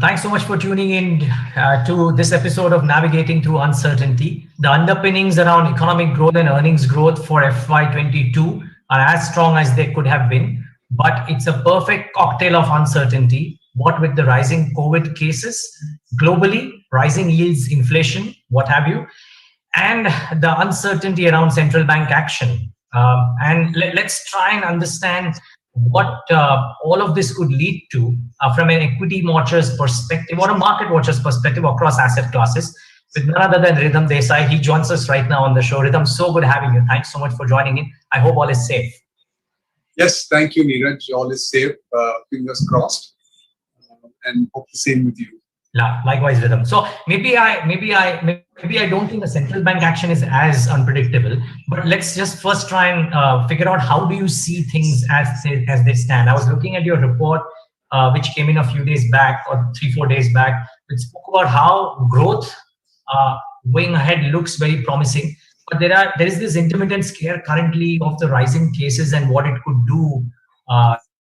Thanks so much for tuning in to this episode of Navigating Through Uncertainty. The underpinnings around economic growth and earnings growth for FY22 are as strong as they could have been, but it's a perfect cocktail of uncertainty. What with the rising COVID cases globally, rising yields, inflation, what have you, and the uncertainty around central bank action. And let's try and understand what all of this could lead to from an equity watcher's perspective or a market watcher's perspective across asset classes with none other than Ridham Desai. He joins us right now on the show. Ridham, so good having you. Thanks so much for joining in. I hope all is safe. Yes, thank you, Neeraj. All is safe. Fingers crossed. And hope the same with you. Yeah, likewise, Ridham. So maybe I don't think the central bank action is as unpredictable, but let's just first try and figure out how do you see things as they stand. I was looking at your report, which came in a few days back or 3-4 days back, which spoke about how growth going ahead looks very promising, but there is this intermittent scare currently of the rising cases and what it could do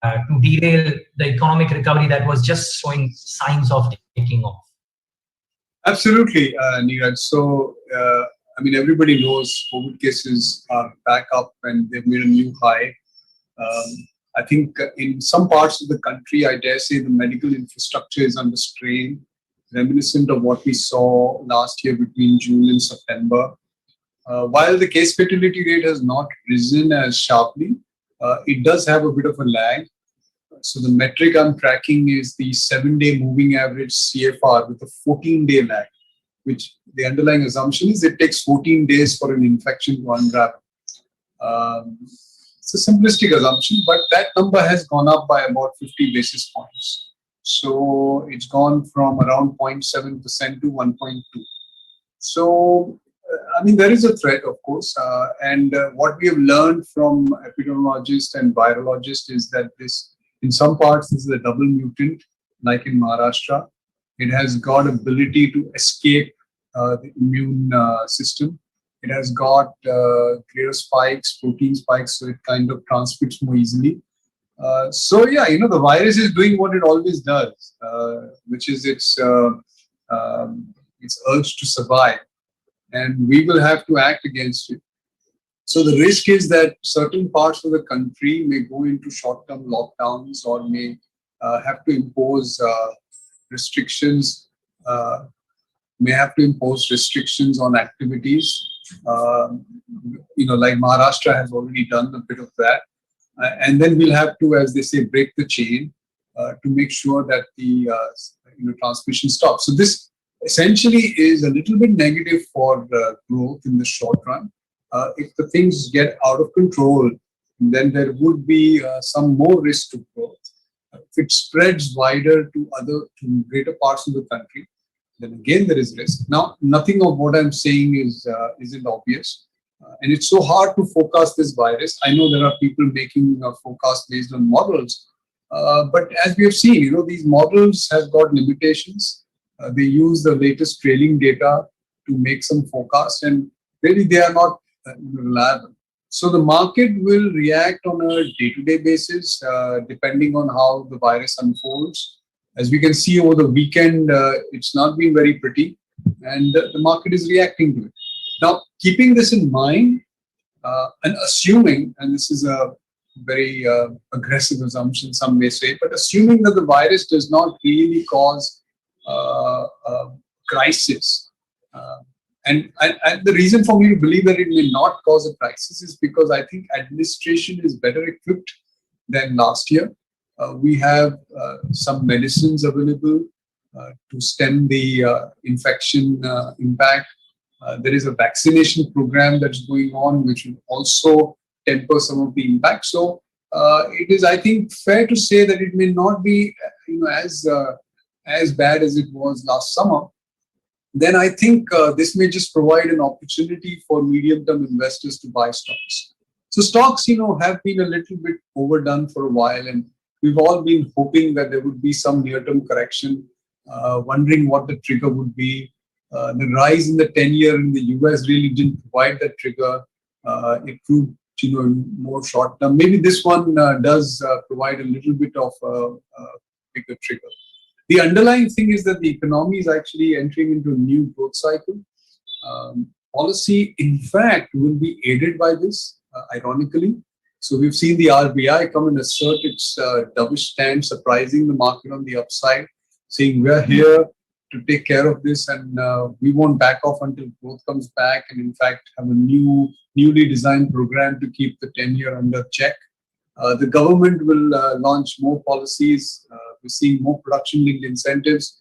to derail the economic recovery that was just showing signs of taking off. Absolutely, Neeraj. So, everybody knows COVID cases are back up and they've made a new high. I think in some parts of the country, I dare say the medical infrastructure is under strain, reminiscent of what we saw last year between June and September. While the case fatality rate has not risen as sharply, it does have a bit of a lag. So the metric I'm tracking is the 7-day moving average CFR with a 14-day lag, which the underlying assumption is it takes 14 days for an infection to unravel. It's a simplistic assumption, but that number has gone up by about 50 basis points. So it's gone from around 0.7% to 1.2. So there is a threat, of course, and what we have learned from epidemiologists and virologists is that this, in some parts, this is a double mutant, like in Maharashtra. It has got ability to escape the immune system. It has got greater spikes, protein spikes, so it kind of transmits more easily. The virus is doing what it always does, which is its urge to survive. And we will have to act against it. So the risk is that certain parts of the country may go into short-term lockdowns or may have to impose restrictions, may have to impose restrictions on activities. Like Maharashtra has already done a bit of that. And then we'll have to, as they say, break the chain to make sure that the transmission stops. So this essentially is a little bit negative for growth in the short run. If the things get out of control, then there would be some more risk to growth. If it spreads wider to greater parts of the country, then again there is risk. Now, nothing of what I'm saying isn't obvious, and it's so hard to forecast this virus. I know there are people making forecasts based on models, but as we have seen, these models have got limitations. They use the latest trailing data to make some forecasts, and really they are not reliable. So the market will react on a day-to-day basis, depending on how the virus unfolds. As we can see over the weekend, it's not been very pretty, and the market is reacting to it. Now, keeping this in mind, and assuming, and this is a very aggressive assumption, some may say, but assuming that the virus does not really cause crisis. And the reason for me to believe that it may not cause a crisis is because I think administration is better equipped than last year. We have some medicines available to stem the infection impact. There is a vaccination program that's going on, which will also temper some of the impact. So it is, I think, fair to say that it may not be as bad as it was last summer. Then I think this may just provide an opportunity for medium-term investors to buy stocks. So stocks, have been a little bit overdone for a while, and we've all been hoping that there would be some near-term correction, wondering what the trigger would be. The rise in the 10-year in the US really didn't provide that trigger. It proved, more short-term. Maybe this one does provide a little bit of a bigger trigger. The underlying thing is that the economy is actually entering into a new growth cycle. Policy, in fact, will be aided by this, ironically. So we've seen the RBI come and assert its dovish stand, surprising the market on the upside, saying we're here to take care of this and we won't back off until growth comes back, and in fact have a newly designed program to keep the 10-year under check. The government will launch more policies. We're seeing more production-linked incentives.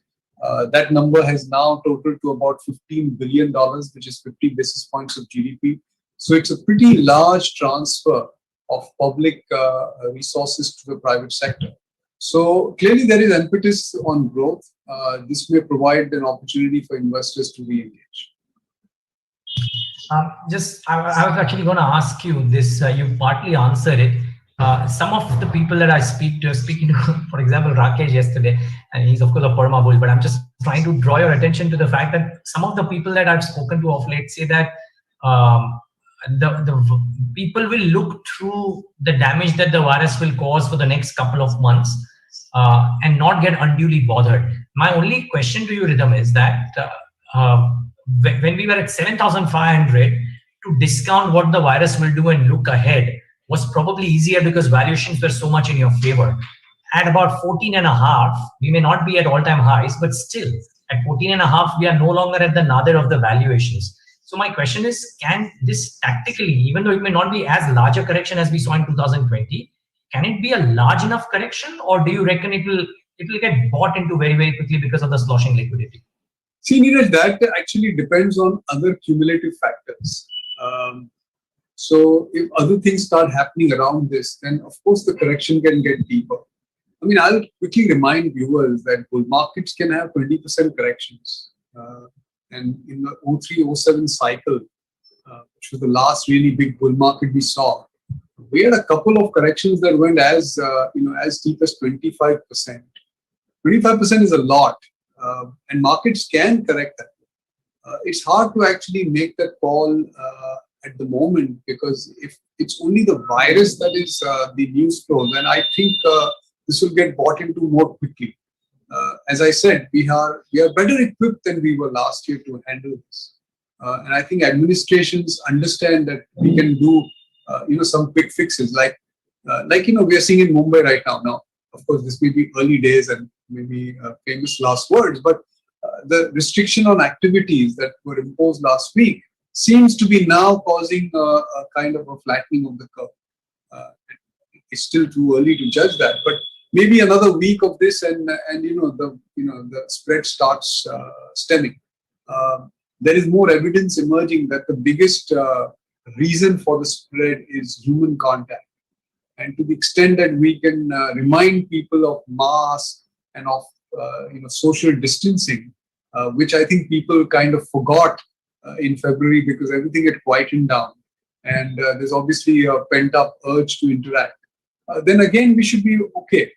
That number has now totaled to about $15 billion, which is 50 basis points of GDP. So it's a pretty large transfer of public resources to the private sector. So clearly there is impetus on growth. This may provide an opportunity for investors to re-engage. I was actually going to ask you this. You partly answered it. Some of the people that I speaking to, for example, Rakesh yesterday, and he's of course a Parma bull, but I'm just trying to draw your attention to the fact that some of the people that I've spoken to of late say that the people will look through the damage that the virus will cause for the next couple of months and not get unduly bothered. My only question to you, Ridham, is that when we were at 7,500, to discount what the virus will do and look ahead was probably easier because valuations were so much in your favor. At about 14.5, we may not be at all-time highs, but still at 14.5, we are no longer at the nadir of the valuations. So my question is, can this tactically, even though it may not be as large a correction as we saw in 2020, can it be a large enough correction, or do you reckon it will get bought into very, very quickly because of the sloshing liquidity? See, Neeraj, that actually depends on other cumulative factors. So if other things start happening around this, then of course the correction can get deeper. I mean, I'll quickly remind viewers that bull markets can have 20% corrections. And in the 03-07 cycle, which was the last really big bull market we saw, we had a couple of corrections that went as deep as 25%. 25% is a lot, and markets can correct that. It's hard to actually make that call at the moment, because if it's only the virus that is the news flow, then I think this will get bought into more quickly. As I said, we are better equipped than we were last year to handle this, and I think administrations understand that we can do some quick fixes, like we are seeing in Mumbai right now. Now, of course, this may be early days and maybe famous last words, but the restriction on activities that were imposed last week seems to be now causing a kind of a flattening of the curve. It's still too early to judge that, but maybe another week of this, and the spread starts stemming. There is more evidence emerging that the biggest reason for the spread is human contact, and to the extent that we can remind people of masks and of social distancing, which I think people kind of forgot in February because everything had quietened down, and there's obviously a pent-up urge to interact. Then again, we should be okay.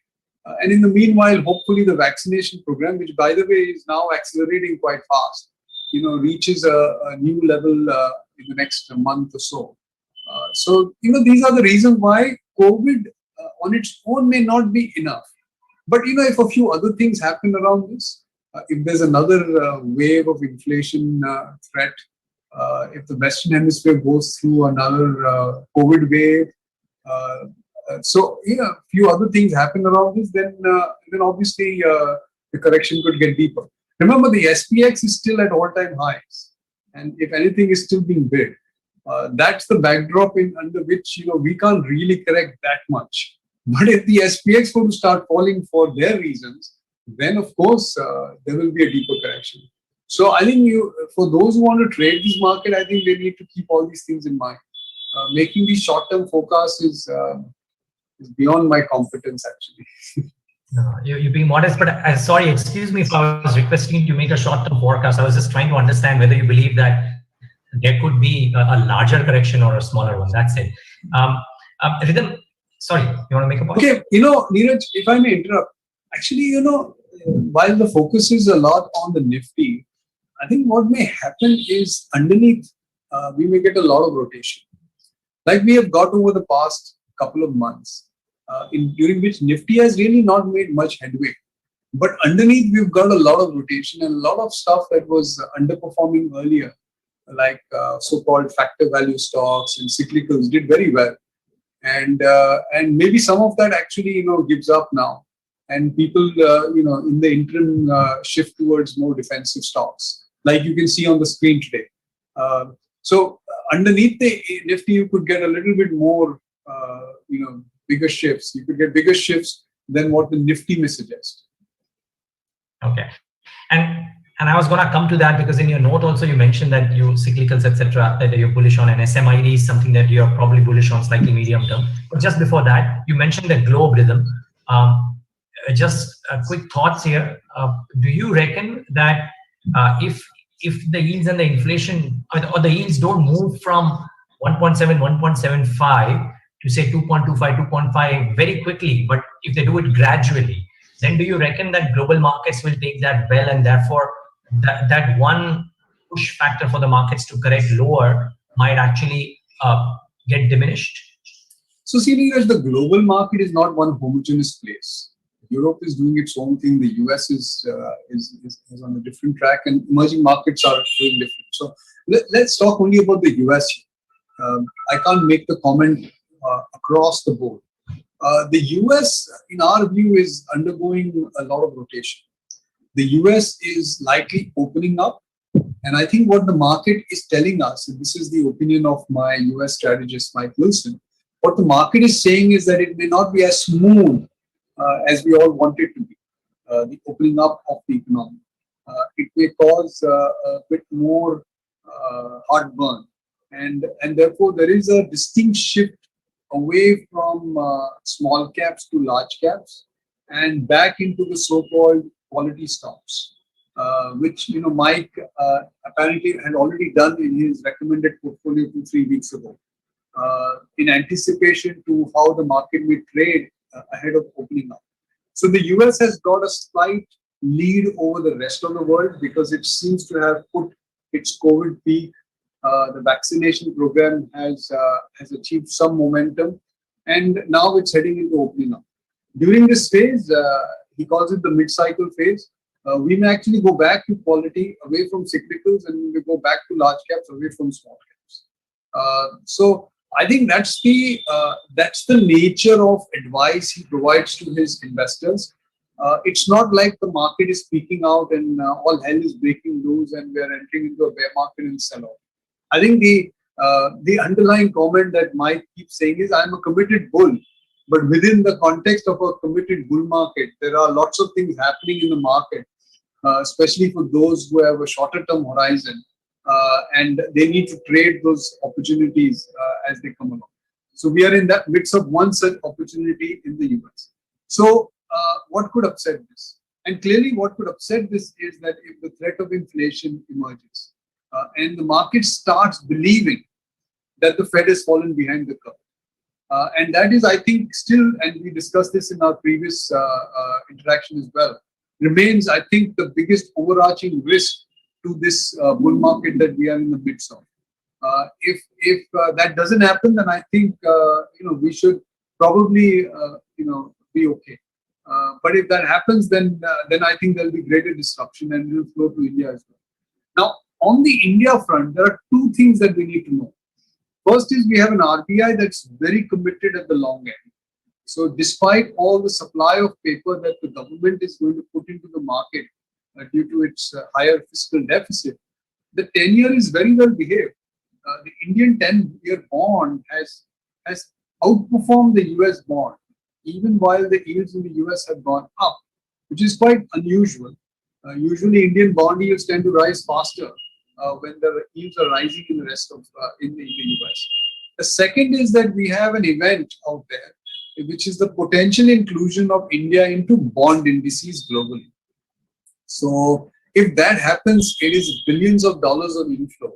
And in the meanwhile, hopefully the vaccination program, which by the way is now accelerating quite fast, reaches a new level in the next month or so. So these are the reasons why COVID on its own may not be enough. But if a few other things happen around this, if there's another wave of inflation threat, if the Western Hemisphere goes through another COVID wave, so a few other things happen around this, then obviously the correction could get deeper. Remember, the SPX is still at all-time highs, and if anything is still being bid. That's the backdrop under which we can't really correct that much. But if the SPX were to start falling for their reasons, then of course there will be a deeper correction. So I think for those who want to trade this market, I think they need to keep all these things in mind. Making these short-term forecasts is beyond my competence, actually. No, you're being modest, but sorry, excuse me if I was requesting you to make a short-term forecast. I was just trying to understand whether you believe that there could be a larger correction or a smaller one. That's it. Ridham, sorry, you want to make a point? Okay, Neeraj, if I may interrupt, actually, while the focus is a lot on the Nifty, I think what may happen is underneath, we may get a lot of rotation. Like we have got over the past couple of months, during which Nifty has really not made much headway. But underneath, we've got a lot of rotation and a lot of stuff that was underperforming earlier, like so-called factor value stocks and cyclicals did very well. And maybe some of that actually, gives up now. And people, in the interim, shift towards more defensive stocks, like you can see on the screen today. So underneath the Nifty, you could get a little bit more, bigger shifts. You could get bigger shifts than what the Nifty may suggest. Okay, and I was going to come to that, because in your note also you mentioned that you cyclicals, etc., that you're bullish on, and SMID is something that you're probably bullish on, slightly medium term. But just before that, you mentioned the globe rhythm. Just quick thoughts here. Do you reckon that if the yields and the inflation or the yields don't move from 1.7, 1.75 to say 2.25, 2.5 very quickly, but if they do it gradually, then do you reckon that global markets will take that well, and therefore that one push factor for the markets to correct lower might actually get diminished? So, see, the global market is not one homogeneous place. Europe is doing its own thing. The US is on a different track, and emerging markets are doing different. So, let's talk only about the US. I can't make the comment across the board. The US, in our view, is undergoing a lot of rotation. The US is likely opening up. And I think what the market is telling us, and this is the opinion of my US strategist, Mike Wilson, what the market is saying is that it may not be as smooth as we all want it to be, the opening up of the economy. It may cause a bit more heartburn. And therefore, there is a distinct shift away from small caps to large caps and back into the so-called quality stocks, which Mike apparently had already done in his recommended portfolio 2-3 weeks ago, in anticipation to how the market will trade ahead of opening up. So the US has got a slight lead over the rest of the world because it seems to have put its COVID peak. The vaccination program has achieved some momentum, and now it's heading into opening up. During this phase, he calls it the mid-cycle phase. We may actually go back to quality, away from cyclicals, and we go back to large caps, away from small caps. So I think that's the nature of advice he provides to his investors. It's not like the market is peaking out and all hell is breaking loose and we're entering into a bear market and sell off. I think the underlying comment that Mike keeps saying is, I'm a committed bull. But within the context of a committed bull market, there are lots of things happening in the market, especially for those who have a shorter term horizon, and they need to trade those opportunities as they come along. So we are in that midst of one such opportunity in the US. So what could upset this? And clearly what could upset this is that if the threat of inflation emerges, and the market starts believing that the Fed has fallen behind the curve. And that is, I think, still, and we discussed this in our previous interaction as well, remains, I think, the biggest overarching risk to this bull market that we are in the midst of. If that doesn't happen, then I think we should probably be okay. But if that happens, then I think there'll be greater disruption and it will flow to India as well. Now, on the India front, there are two things that we need to know. First is we have an RBI that's very committed at the long end. So despite all the supply of paper that the government is going to put into the market due to its higher fiscal deficit, the 10-year is very well behaved. The Indian 10-year bond has outperformed the US bond, even while the yields in the US have gone up, which is quite unusual. Usually Indian bond yields tend to rise faster when the yields are rising in the rest of in the US. The second is that we have an event out there, which is the potential inclusion of India into bond indices globally. So if that happens, it is billions of dollars of inflow.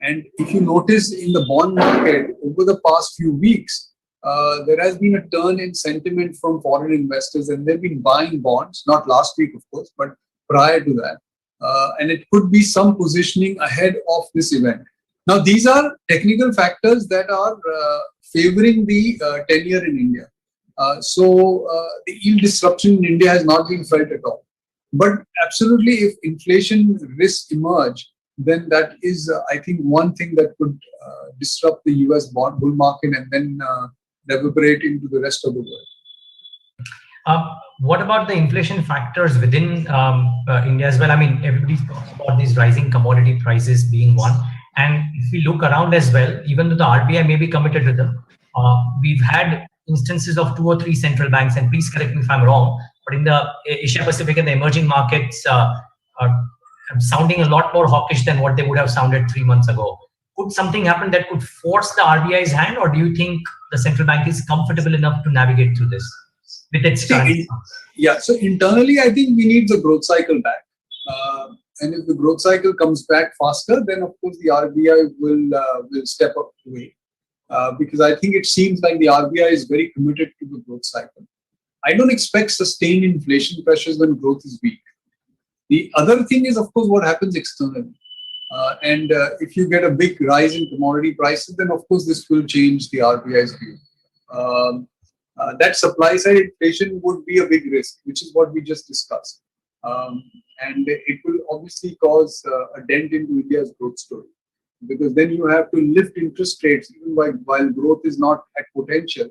And if you notice in the bond market over the past few weeks, there has been a turn in sentiment from foreign investors, and they've been buying bonds, not last week, of course, but prior to that. And it could be some positioning ahead of this event. Now, these are technical factors that are favoring the 10-year in India. So the yield disruption in India has not been felt at all. But absolutely, if inflation risks emerge, then that is, I think, one thing that could disrupt the US bond bull market and then reverberate into the rest of the world. What about the inflation factors within India as well? I mean, everybody talks about these rising commodity prices being one. And if we look around as well, even though the RBI may be committed to them, we've had instances of 2 or 3 central banks, and please correct me if I'm wrong, but in the Asia Pacific and the emerging markets, are sounding a lot more hawkish than what they would have sounded 3 months ago. Could something happen that could force the RBI's hand, or do you think the central bank is comfortable enough to navigate through this with its current stance? Yeah, so internally, I think we need the growth cycle back. And if the growth cycle comes back faster, then of course the RBI will step up to it. Because I think it seems like the RBI is very committed to the growth cycle. I don't expect sustained inflation pressures when growth is weak. The other thing is, of course, what happens externally. And if you get a big rise in commodity prices, then of course this will change the RBI's view. That supply side inflation would be a big risk, which is what we just discussed. And it will obviously cause a dent into India's growth story, because then you have to lift interest rates even while growth is not at potential,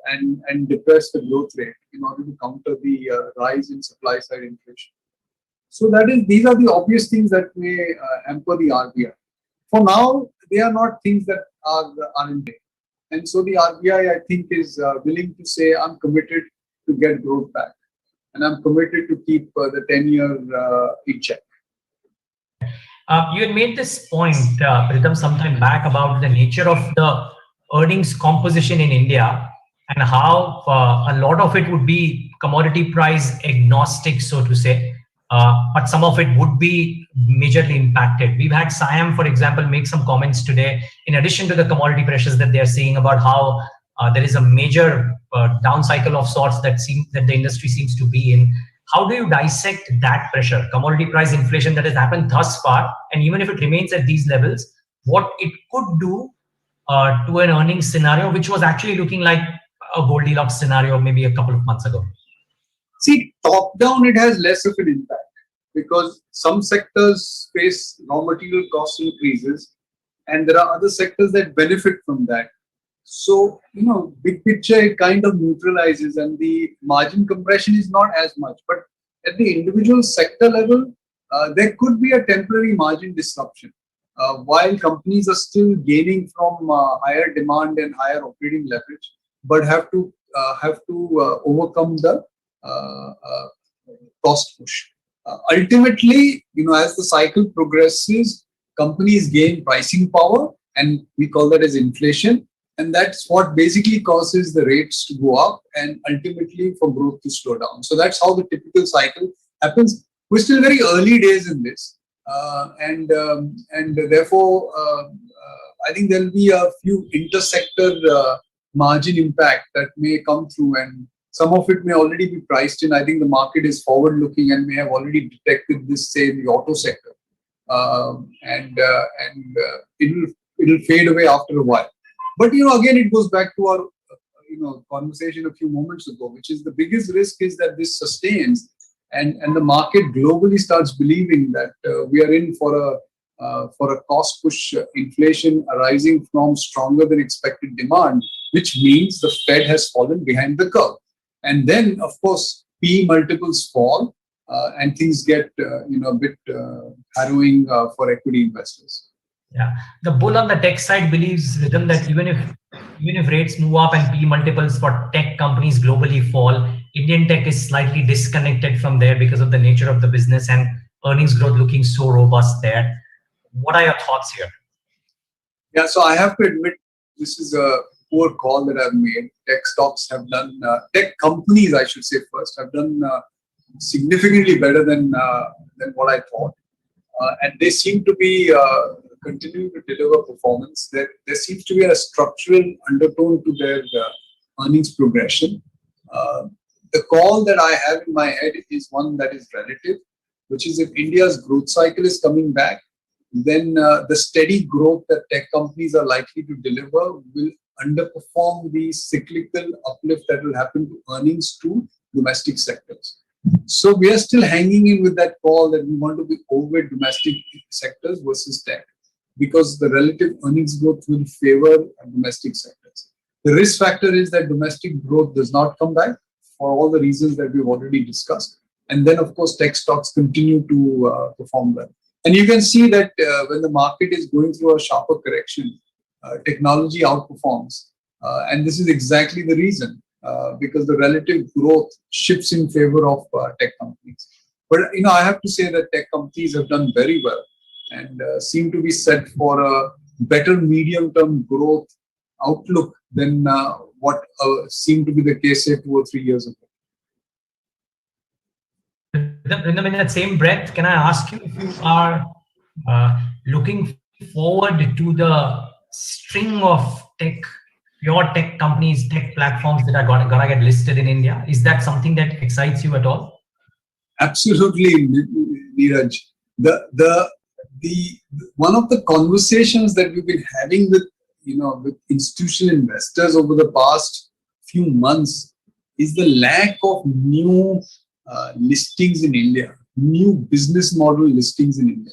and depress the growth rate in order to counter the rise in supply side inflation. So these are the obvious things that may hamper the RBI. For now, they are not things that are in play. And so the RBI, I think, is willing to say, I'm committed to get growth back. And I'm committed to keep the 10-year in check. You had made this point, Ridham, sometime back about the nature of the earnings composition in India and how a lot of it would be commodity price agnostic, so to say, but some of it would be majorly impacted. We've had SIAM, for example, make some comments today, in addition to the commodity pressures that they're seeing, about how there is a major down cycle of sorts that the industry seems to be in. How do you dissect that pressure, commodity price inflation that has happened thus far, and even if it remains at these levels, what it could do to an earnings scenario, which was actually looking like a Goldilocks scenario maybe a couple of months ago? See, top down, it has less of an impact because some sectors face raw material cost increases, and there are other sectors that benefit from that. So, big picture, it kind of neutralizes, and the margin compression is not as much. But at the individual sector level, there could be a temporary margin disruption. While companies are still gaining from higher demand and higher operating leverage, but have to overcome the cost push. Ultimately, as the cycle progresses, companies gain pricing power, and we call that as inflation. And that's what basically causes the rates to go up and ultimately for growth to slow down. So that's how the typical cycle happens. We're still very early days in this. And therefore, I think there'll be a few intersector margin impact that may come through, and some of it may already be priced in. I think the market is forward looking and may have already detected this, say, in the auto sector. And it'll fade away after a while. But, again, it goes back to our, conversation a few moments ago, which is the biggest risk is that this sustains and the market globally starts believing that we are in for a cost push inflation arising from stronger than expected demand, which means the Fed has fallen behind the curve. And then, of course, PE multiples fall and things get, a bit harrowing for equity investors. Yeah, the bull on the tech side believes, Ridham, that even if rates move up and PE multiples for tech companies globally fall, Indian tech is slightly disconnected from there because of the nature of the business and earnings growth looking so robust there. What are your thoughts here? Yeah, so I have to admit, this is a poor call that I've made. Tech stocks have done, tech companies, I should say first, have done significantly better than what I thought. And they seem to be continuing to deliver performance. There seems to be a structural undertone to their earnings progression. The call that I have in my head is one that is relative, which is if India's growth cycle is coming back, then the steady growth that tech companies are likely to deliver will underperform the cyclical uplift that will happen to earnings to domestic sectors. So we are still hanging in with that call that we want to be over domestic sectors versus tech, because the relative earnings growth will favor domestic sectors. The risk factor is that domestic growth does not come back for all the reasons that we've already discussed. And then, of course, tech stocks continue to perform well. And you can see that when the market is going through a sharper correction, technology outperforms. And this is exactly the reason, because the relative growth shifts in favor of tech companies. But, I have to say that tech companies have done very well and seem to be set for a better medium-term growth outlook than what seemed to be the case, say, 2 or 3 years ago. Ridham, in that same breath, can I ask you if you are looking forward to the string of pure tech companies, tech platforms that are gonna get listed in India? Is that something that excites you at all? Absolutely, Neeraj. The one of the conversations that we've been having with with institutional investors over the past few months is the lack of new listings in India, new business model listings in India.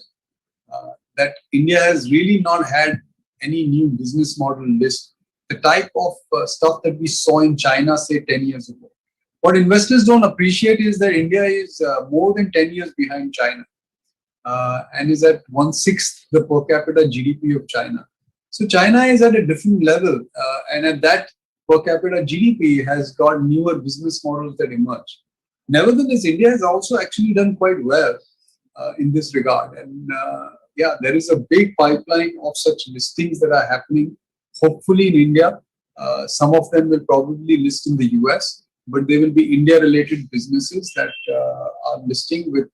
That India has really not had any new business model list, the type of stuff that we saw in China, say, 10 years ago. What investors don't appreciate is that India is more than 10 years behind China and is at 1/6 the per capita GDP of China. So China is at a different level, and at that per capita GDP has got newer business models that emerge. Nevertheless, India has also actually done quite well in this regard. And yeah, there is a big pipeline of such listings that are happening, hopefully in India. Some of them will probably list in the US, but they will be India-related businesses that are listing with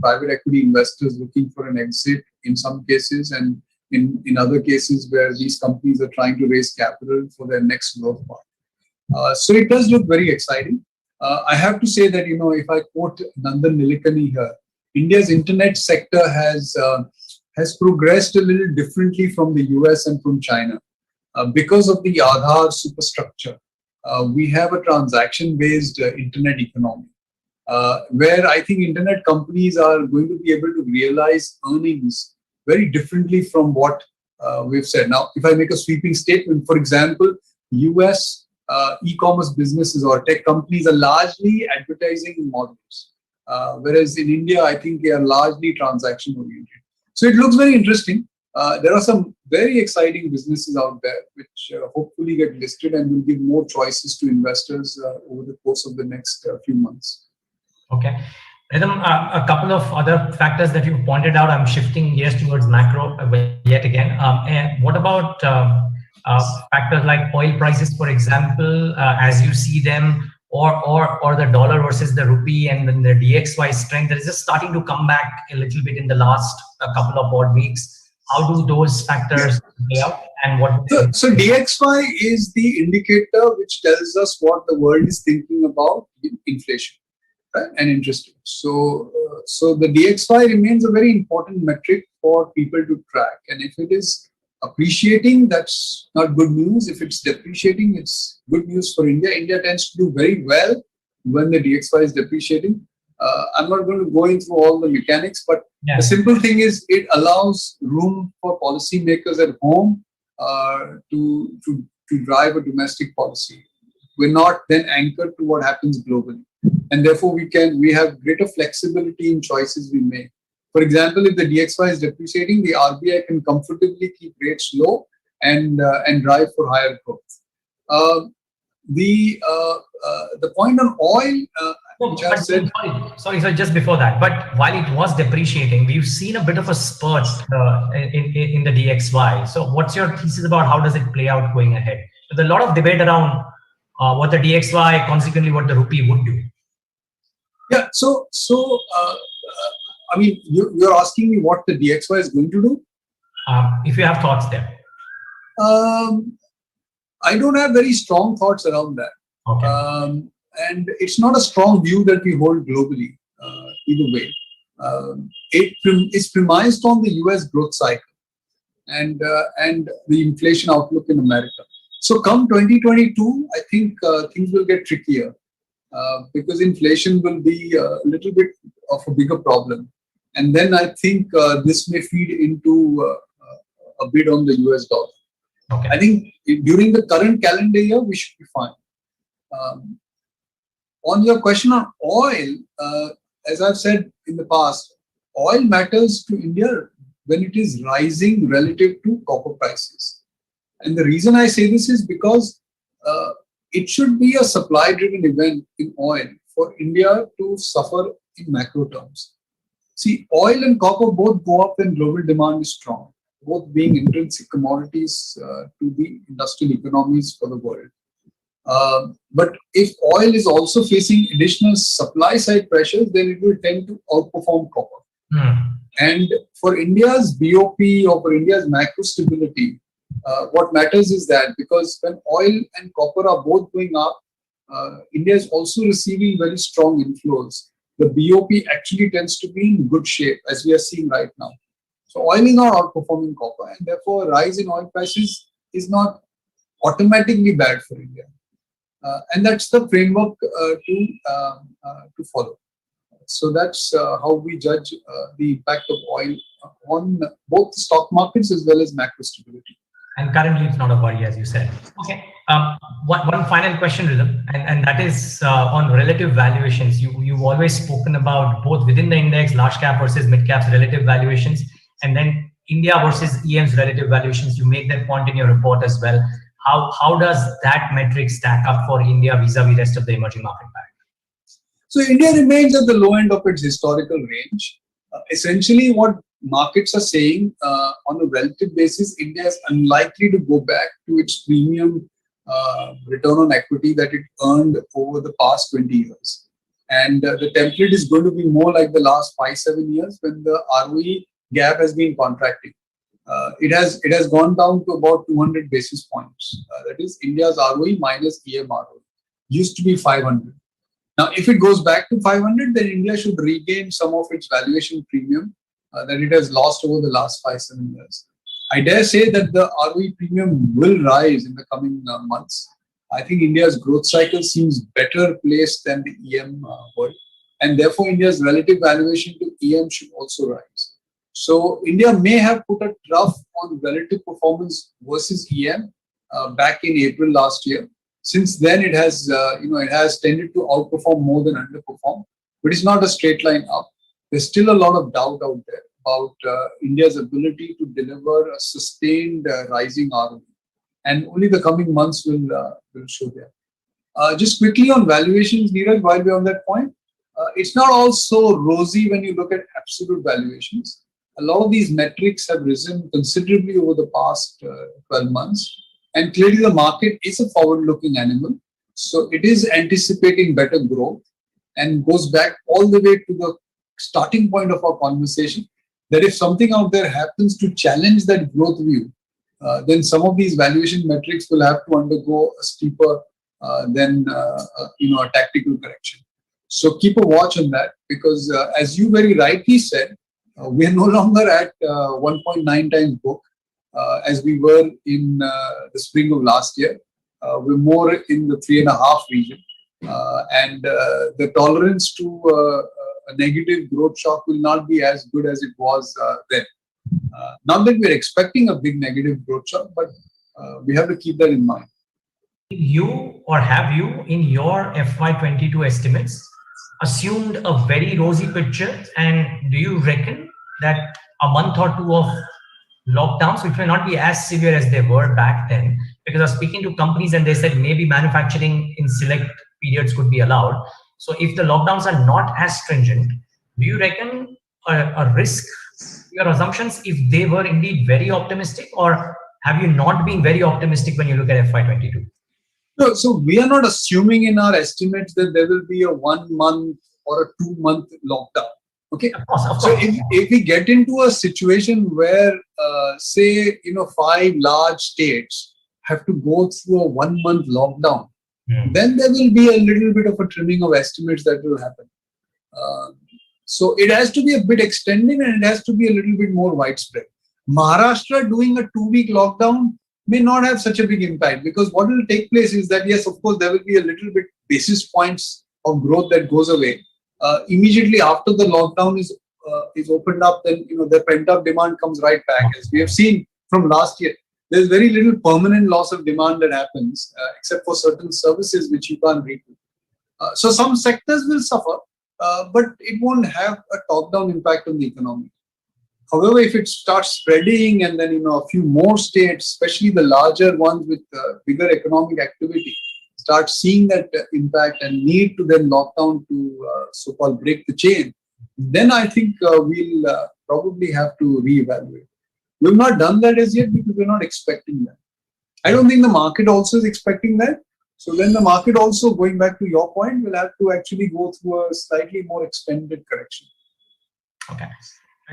private equity investors looking for an exit in some cases, and in other cases where these companies are trying to raise capital for their next growth path. So it does look very exciting. I have to say that, if I quote Nandan Nilekani here, India's internet sector has progressed a little differently from the US and from China. Because of the Aadhaar superstructure, we have a transaction-based internet economy, where I think internet companies are going to be able to realize earnings very differently from what we've said. Now, if I make a sweeping statement, for example, US e-commerce businesses or tech companies are largely advertising models, whereas in India, I think they are largely transaction-oriented. So it looks very interesting. There are some very exciting businesses out there which hopefully get listed and will give more choices to investors over the course of the next few months. Okay. Ridham, a couple of other factors that you pointed out. I'm shifting gears towards macro yet again. And what about factors like oil prices, for example, as you see them, or the dollar versus the rupee, and then the DXY strength that is just starting to come back a little bit in the last couple of odd weeks? How do those factors play out, and what? So DXY is the indicator which tells us what the world is thinking about inflation, right, and interest rates. So the DXY remains a very important metric for people to track. And if it is appreciating, that's not good news. If it's depreciating, it's good news for India. India tends to do very well when the DXY is depreciating. I'm not going to go into all the mechanics, but the simple thing is it allows room for policymakers at home to drive a domestic policy. We're not then anchored to what happens globally, and therefore we have greater flexibility in choices we make. For example, if the DXY is depreciating, the RBI can comfortably keep rates low and drive for higher growth. The point on oil, sorry, just before that, but while it was depreciating, we've seen a bit of a spurt in the DXY. So what's your thesis about how does it play out going ahead? There's a lot of debate around what the DXY, consequently what the rupee would do. Yeah, so I mean, you're asking me what the DXY is going to do? If you have thoughts there. I don't have very strong thoughts around that. Okay. And it's not a strong view that we hold globally, either way. It's premised on the US growth cycle and the inflation outlook in America. So come 2022, I think things will get trickier. because inflation will be a little bit of a bigger problem. And then I think this may feed into a bid on the US dollar. Okay. I think during the current calendar year, we should be fine. On your question on oil, as I've said in the past, oil matters to India when it is rising relative to copper prices. And the reason I say this is because it should be a supply-driven event in oil for India to suffer in macro terms. See, oil and copper both go up when global demand is strong, both being intrinsic commodities to the industrial economies for the world. But if oil is also facing additional supply side pressures, then it will tend to outperform copper. And for India's BOP or for India's macro stability, what matters is that because when oil and copper are both going up, India is also receiving very strong inflows. The BOP actually tends to be in good shape, as we are seeing right now. So oil is not outperforming copper, and therefore a rise in oil prices is not automatically bad for India. And that's the framework to follow. So that's how we judge the impact of oil on both the stock markets as well as macro stability. And currently, it's not a worry, as you said. Okay. One final question, Ridham, and that is on relative valuations. You've always spoken about both within the index, large cap versus mid caps relative valuations, and then India versus EM's relative valuations. You make that point in your report as well. How does that metric stack up for India vis-a-vis rest of the emerging market pack? So India remains at the low end of its historical range. Essentially, what markets are saying on a relative basis, India is unlikely to go back to its premium return on equity that it earned over the past 20 years. And the template is going to be more like the last 5-7 years when the ROE gap has been contracting. It has gone down to about 200 basis points. That is India's ROE minus EM ROE. Used to be 500. Now, if it goes back to 500, then India should regain some of its valuation premium that it has lost over the last 5-7 years. I dare say that the ROE premium will rise in the coming months. I think India's growth cycle seems better placed than the EM world, and therefore India's relative valuation to EM should also rise. So India may have put a trough on relative performance versus EM back in April last year. Since then, it has it has tended to outperform more than underperform, but it's not a straight line up. There's still a lot of doubt out there about India's ability to deliver a sustained rising ROE, and only the coming months will show that. Just quickly on valuations, Neeraj, while we're on that point, it's not all so rosy when you look at absolute valuations. A lot of these metrics have risen considerably over the past 12 months. And clearly the market is a forward-looking animal. So it is anticipating better growth and goes back all the way to the starting point of our conversation, that if something out there happens to challenge that growth view, then some of these valuation metrics will have to undergo a steeper than a tactical correction. So keep a watch on that, because as you very rightly said, we are no longer at 1.9 times book. As we were in the spring of last year. We're more in the 3.5 region. And the tolerance to a negative growth shock will not be as good as it was then. Not that we're expecting a big negative growth shock, but we have to keep that in mind. Have you in your FY22 estimates assumed a very rosy picture? And do you reckon that a month or two of lockdowns, which may not be as severe as they were back then, because I was speaking to companies and they said maybe manufacturing in select periods could be allowed. So if the lockdowns are not as stringent, do you reckon a risk, your assumptions, if they were indeed very optimistic, or have you not been very optimistic when you look at FY22? No, so we are not assuming in our estimates that there will be a 1 month or a 2 month lockdown. Okay. Of course. So if we get into a situation where, say, 5 large states have to go through a 1 month lockdown, then there will be a little bit of a trimming of estimates that will happen. So it has to be a bit extended and it has to be a little bit more widespread. Maharashtra doing a 2-week lockdown may not have such a big impact, because what will take place is that, yes, of course, there will be a little bit basis points of growth that goes away. Immediately after the lockdown is opened up, then the pent-up demand comes right back. As we have seen from last year, there's very little permanent loss of demand that happens, except for certain services which you can't recoup. So some sectors will suffer, but it won't have a top-down impact on the economy. However, if it starts spreading and then a few more states, especially the larger ones with bigger economic activity, start seeing that impact and need to then lock down to so-called break the chain, then I think we'll probably have to reevaluate. We've not done that as yet because we're not expecting that. I don't think the market also is expecting that. So then the market also, going back to your point, will have to actually go through a slightly more extended correction. Okay.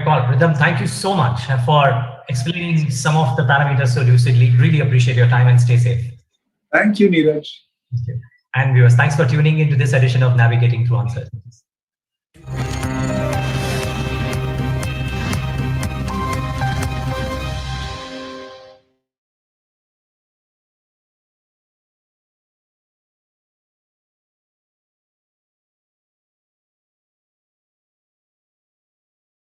Well, Ridham, thank you so much for explaining some of the parameters so lucidly. Really appreciate your time and stay safe. Thank you, Neeraj. Thank you. And viewers, thanks for tuning into this edition of Navigating Through Uncertainties.